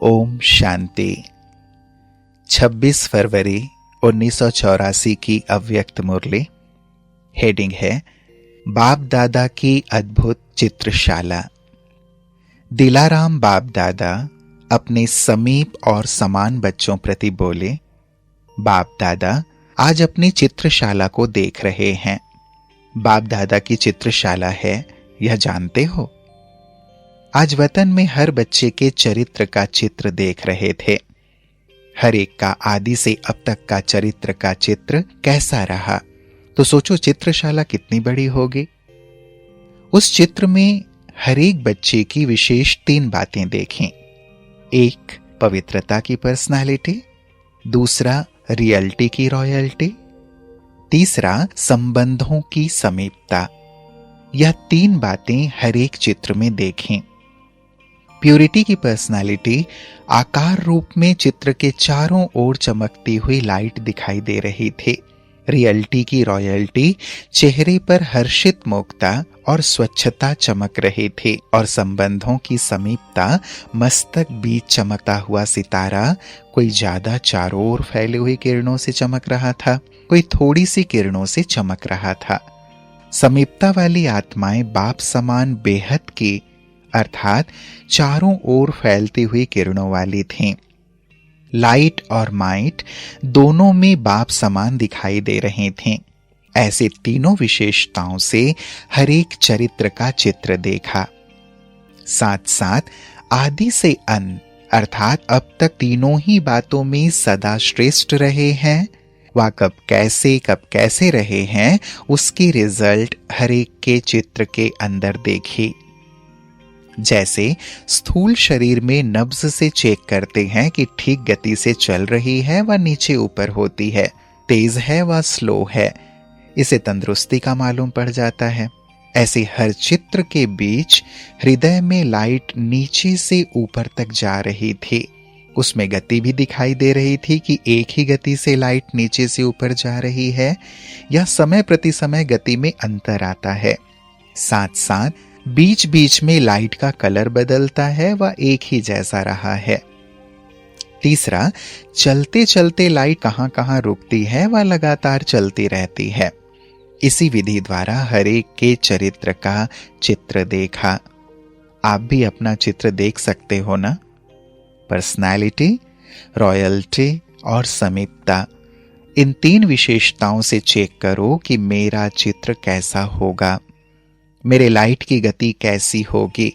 ओम शांति। 26 फरवरी 1984 की अव्यक्त मुरली। हेडिंग है बाप दादा की अद्भुत चित्रशाला। दिलाराम बाप दादा अपने समीप और समान बच्चों प्रति बोले, बाप दादा आज अपनी चित्रशाला को देख रहे हैं। बाप दादा की चित्रशाला है, यह जानते हो? आज वतन में हर बच्चे के चरित्र का चित्र देख रहे थे। हर एक का आदि से अब तक का चरित्र का चित्र कैसा रहा, तो सोचो चित्रशाला कितनी बड़ी होगी। उस चित्र में हर एक बच्चे की विशेष 3 बातें देखें। एक, पवित्रता की पर्सनालिटी। दूसरा, रियलिटी की रॉयल्टी। तीसरा, संबंधों की समीपता। यह 3 बातें हर एक चित्र में देखें। प्यूरिटी की पर्सनालिटी आकार रूप में चित्र के चारों ओर चमकती हुई लाइट दिखाई दे रही थी। रियलिटी की रॉयल्टी चेहरे पर हर्षित मुक्ता और स्वच्छता चमक रही थी, और संबंधों की समीपता मस्तक बीच चमकता हुआ सितारा कोई ज्यादा चारों ओर फैली हुई किरणों से चमक रहा था, कोई थोड़ी सी किरणों से चमक रहा था। समीपता वाली आत्माएं बाप समान बेहद की अर्थात चारों ओर फैलती हुई किरणों वाली थीं। लाइट और माइट दोनों में बाप समान दिखाई दे रहे थे। ऐसे तीनों विशेषताओं से हर एक चरित्र का चित्र देखा। साथ साथ आदि से अंत अर्थात अब तक तीनों ही बातों में सदा श्रेष्ठ रहे हैं, वह कब कैसे रहे हैं, उसकी रिजल्ट हर एक के चित्र के अंदर देखी। जैसे स्थूल शरीर में नब्ज से चेक करते हैं कि ठीक गति से चल रही है व नीचे ऊपर होती है, तेज है व स्लो है, इसे तंदुरुस्ती का मालूम पड़ जाता है। ऐसे हर चित्र के बीच हृदय में लाइट नीचे से ऊपर तक जा रही थी। उसमें गति भी दिखाई दे रही थी कि एक ही गति से लाइट नीचे से ऊपर जा रही है या समय प्रति समय गति में अंतर आता है। साथ साथ बीच बीच में लाइट का कलर बदलता है व एक ही जैसा रहा है। तीसरा, चलते चलते लाइट कहां कहां रुकती है व लगातार चलती रहती है। इसी विधि द्वारा हर एक के चरित्र का चित्र देखा। आप भी अपना चित्र देख सकते हो ना? पर्सनैलिटी, रॉयल्टी और समीपता, इन 3 विशेषताओं से चेक करो कि मेरा चित्र कैसा होगा, मेरे लाइट की गति कैसी होगी।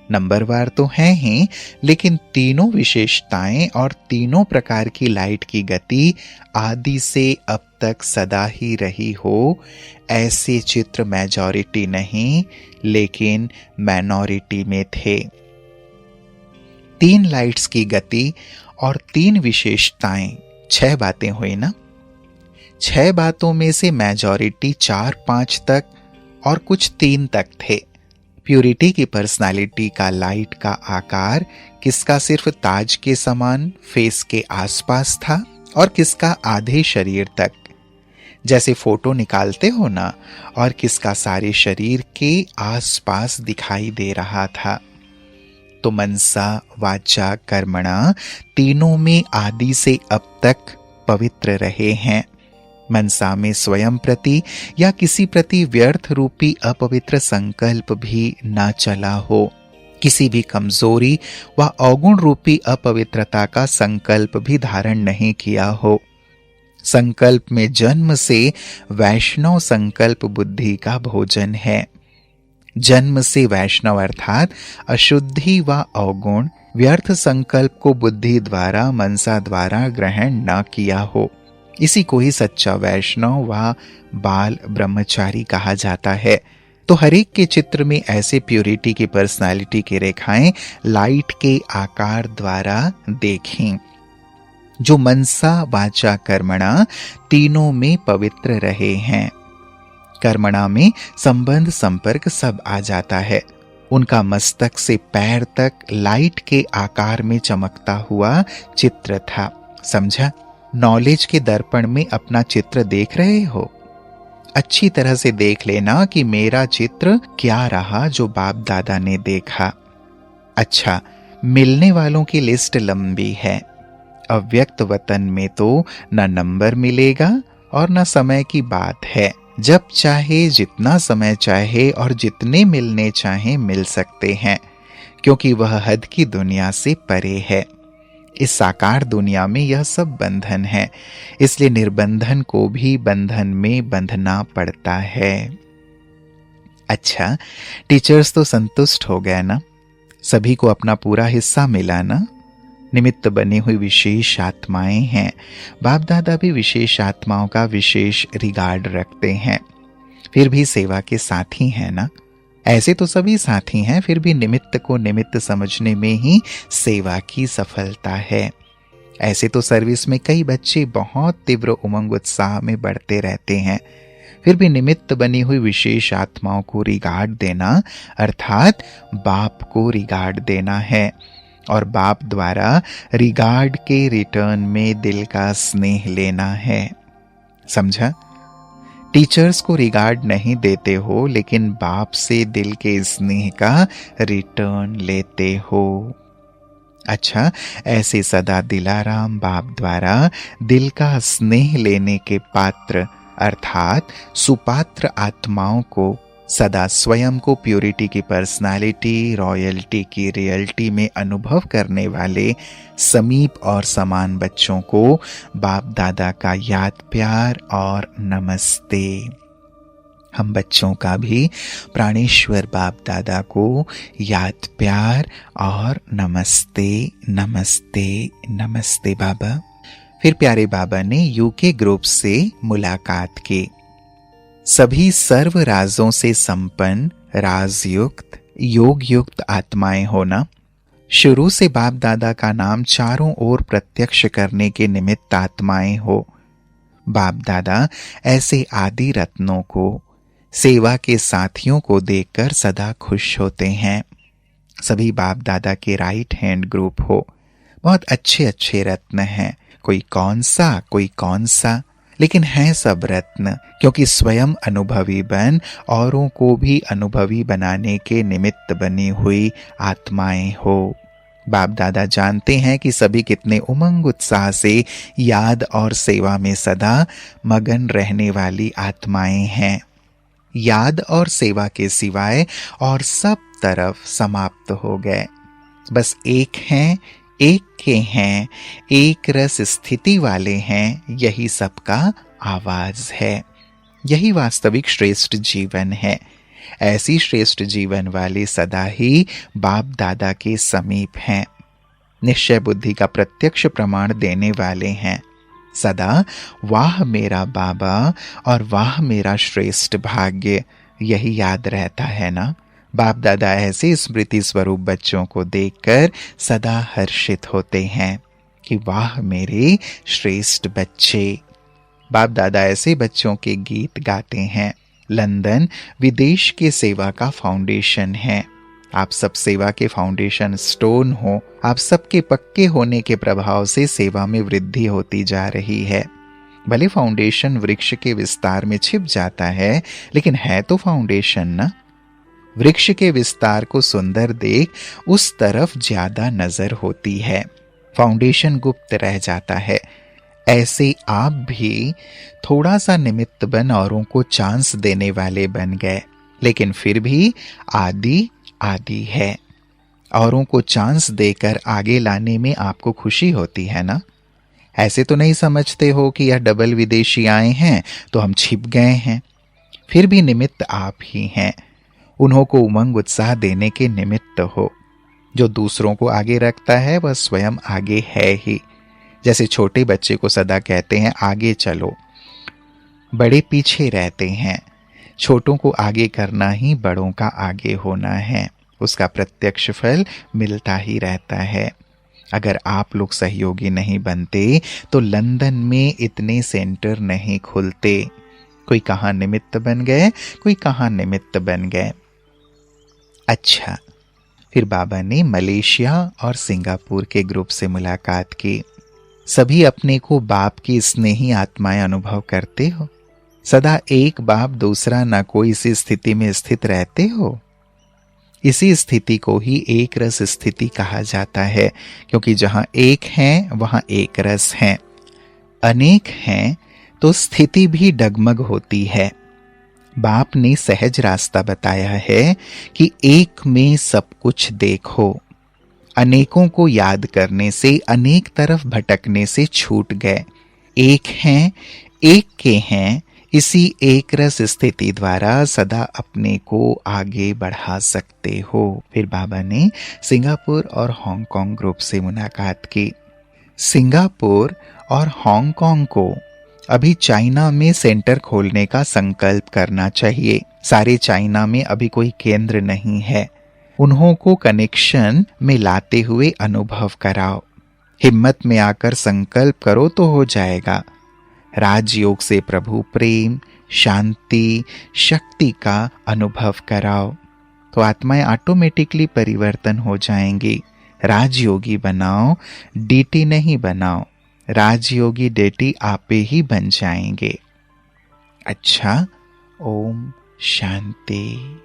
नंबरवार तो हैं ही, लेकिन तीनों विशेषताएं और तीनों प्रकार की लाइट की गति आदि से अब तक सदा ही रही हो, ऐसे चित्र मेजॉरिटी नहीं लेकिन माइनॉरिटी में थे। 3 लाइट्स की गति और 3 विशेषताएं, 6 बातें हुई ना? 6 बातों में से मेजॉरिटी 4-5 तक और कुछ 3 तक थे। प्यूरिटी की पर्सनालिटी का लाइट का आकार किसका सिर्फ ताज के समान फेस के आसपास था और किसका आधे शरीर तक, जैसे फोटो निकालते हो ना, और किसका सारे शरीर के आसपास दिखाई दे रहा था। तो मनसा, वाचा, कर्मणा तीनों में आदि से अब तक पवित्र रहे हैं। मनसा में स्वयं प्रति या किसी प्रति व्यर्थ रूपी अपवित्र संकल्प भी ना चला हो। किसी भी कमजोरी व अवगुण रूपी अपवित्रता का संकल्प भी धारण नहीं किया हो। संकल्प में जन्म से वैष्णव संकल्प बुद्धि का भोजन है। जन्म से वैष्णव अर्थात अशुद्धि व अवगुण व्यर्थ संकल्प को बुद्धि द्वारा मनसा द्वारा ग्रहण न किया हो। इसी को ही सच्चा वैष्णव व बाल ब्रह्मचारी कहा जाता है। तो हर एक के चित्र में ऐसे प्यूरिटी की पर्सनालिटी की रेखाएं लाइट के आकार द्वारा देखें, जो मनसा, वाचा, कर्मणा तीनों में पवित्र रहे हैं। कर्मणा में संबंध संपर्क सब आ जाता है। उनका मस्तक से पैर तक लाइट के आकार में चमकता हुआ चित्र था। समझा? नॉलेज के दर्पण में अपना चित्र देख रहे हो? अच्छी तरह से देख लेना कि मेरा चित्र क्या रहा जो बाप दादा ने देखा। अच्छा, मिलने वालों की लिस्ट लंबी है। अव्यक्त वतन में तो न नंबर मिलेगा और न समय की बात है। जब चाहे, जितना समय चाहे और जितने मिलने चाहे मिल सकते हैं, क्योंकि वह हद की दुनिया से परे है। इस साकार दुनिया में यह सब बंधन है, इसलिए निर्बंधन को भी बंधन में बंधना पड़ता है। अच्छा, टीचर्स तो संतुष्ट हो गए ना? सभी को अपना पूरा हिस्सा मिला ना? निमित्त बनी हुई विशेष आत्माएं हैं। बाप दादा भी विशेष आत्माओं का विशेष रिगार्ड रखते हैं, फिर भी सेवा के साथी हैं ना? ऐसे तो सभी साथी हैं, फिर भी निमित्त को निमित्त समझने में ही सेवा की सफलता है। ऐसे तो सर्विस में कई बच्चे बहुत तीव्र उमंग उत्साह में बढ़ते रहते हैं, फिर भी निमित्त बनी हुई विशेष आत्माओं को रिगार्ड देना अर्थात बाप को रिगार्ड देना है, और बाप द्वारा रिगार्ड के रिटर्न में दिल का स्नेह लेना है। समझा? टीचर्स को रिगार्ड नहीं देते हो, लेकिन बाप से दिल के स्नेह का रिटर्न लेते हो। अच्छा, ऐसे सदा दिलाराम बाप द्वारा दिल का स्नेह लेने के पात्र अर्थात सुपात्र आत्माओं को सदा स्वयं को प्योरिटी की पर्सनालिटी, रॉयल्टी की रियलिटी में अनुभव करने वाले समीप और समान बच्चों को बाप दादा का याद प्यार और नमस्ते। हम बच्चों का भी प्राणेश्वर बाप दादा को याद प्यार और नमस्ते नमस्ते नमस्ते बाबा। फिर प्यारे बाबा ने यूके ग्रुप से मुलाकात की। सभी सर्व राजों से संपन्न, राजयुक्त, योग युक्त आत्माएं होना, शुरू से बाप दादा का नाम चारों ओर प्रत्यक्ष करने के निमित्त आत्माएं हो। बाप दादा ऐसे आदि रत्नों को, सेवा के साथियों को देखकर सदा खुश होते हैं। सभी बाप दादा के राइट हैंड ग्रुप हो। बहुत अच्छे अच्छे रत्न हैं, कोई कौन सा, लेकिन हैं सब रत्न, क्योंकि स्वयं अनुभवी बन औरों को भी अनुभवी बनाने के निमित्त बनी हुई आत्माएं हो। बाप दादा जानते हैं कि सभी कितने उमंग उत्साह से याद और सेवा में सदा मगन रहने वाली आत्माएं हैं। याद और सेवा के सिवाय और सब तरफ समाप्त हो गए। बस एक हैं, एक के हैं, एक रस स्थिति वाले हैं, यही सबका आवाज है। यही वास्तविक श्रेष्ठ जीवन है। ऐसी श्रेष्ठ जीवन वाले सदा ही बाप दादा के समीप हैं, निश्चय बुद्धि का प्रत्यक्ष प्रमाण देने वाले हैं। सदा वाह मेरा बाबा और वाह मेरा श्रेष्ठ भाग्य, यही याद रहता है ना? बाप दादा ऐसे स्मृति स्वरूप बच्चों को देखकर सदा हर्षित होते हैं कि वाह मेरे श्रेष्ठ बच्चे। बाप दादा ऐसे बच्चों के गीत गाते हैं। लंदन विदेश के सेवा का फाउंडेशन है। आप सब सेवा के फाउंडेशन स्टोन हो। आप सबके पक्के होने के प्रभाव से सेवा में वृद्धि होती जा रही है। भले फाउंडेशन वृक्ष के विस्तार में छिप जाता है, लेकिन है तो फाउंडेशन ना। वृक्ष के विस्तार को सुंदर देख उस तरफ ज्यादा नजर होती है, फाउंडेशन गुप्त रह जाता है। ऐसे आप भी थोड़ा सा निमित्त बन औरों को चांस देने वाले बन गए, लेकिन फिर भी आदि आदि है। औरों को चांस देकर आगे लाने में आपको खुशी होती है ना? ऐसे तो नहीं समझते हो कि यह डबल विदेशी आए हैं तो हम छिप गए हैं। फिर भी निमित्त आप ही हैं। उन्हों को उमंग उत्साह देने के निमित्त हो। जो दूसरों को आगे रखता है वह स्वयं आगे है ही। जैसे छोटे बच्चे को सदा कहते हैं आगे चलो, बड़े पीछे रहते हैं। छोटों को आगे करना ही बड़ों का आगे होना है। उसका प्रत्यक्ष फल मिलता ही रहता है। अगर आप लोग सहयोगी नहीं बनते तो लंदन में इतने सेंटर नहीं खुलते। कोई कहाँ निमित्त बन गए, कोई कहाँ निमित्त बन गए। अच्छा, फिर बाबा ने मलेशिया और सिंगापुर के ग्रुप से मुलाकात की। सभी अपने को बाप की स्नेही आत्माएं अनुभव करते हो। सदा एक बाप दूसरा न कोई सी स्थिति में स्थित रहते हो। इसी स्थिति को ही एक रस स्थिति कहा जाता है, क्योंकि जहां एक है वहां एक रस है। अनेक हैं तो स्थिति भी डगमग होती है। बाप ने सहज रास्ता बताया है कि एक में सब कुछ देखो। अनेकों को याद करने से, अनेक तरफ भटकने से छूट गए। एक हैं, एक के हैं, इसी एक रस स्थिति द्वारा सदा अपने को आगे बढ़ा सकते हो। फिर बाबा ने सिंगापुर और हांगकांग ग्रुप से मुलाकात की। सिंगापुर और हांगकांग को अभी चाइना में सेंटर खोलने का संकल्प करना चाहिए। सारे चाइना में अभी कोई केंद्र नहीं है। उन्हों को कनेक्शन में लाते हुए अनुभव कराओ। हिम्मत में आकर संकल्प करो तो हो जाएगा। राजयोग से प्रभु प्रेम, शांति, शक्ति का अनुभव कराओ तो आत्माएं ऑटोमेटिकली परिवर्तन हो जाएंगी। राजयोगी बनाओ, डीटी नहीं बनाओ। राजयोगी डेटी आपे ही बन जाएंगे। अच्छा, ओम शांति।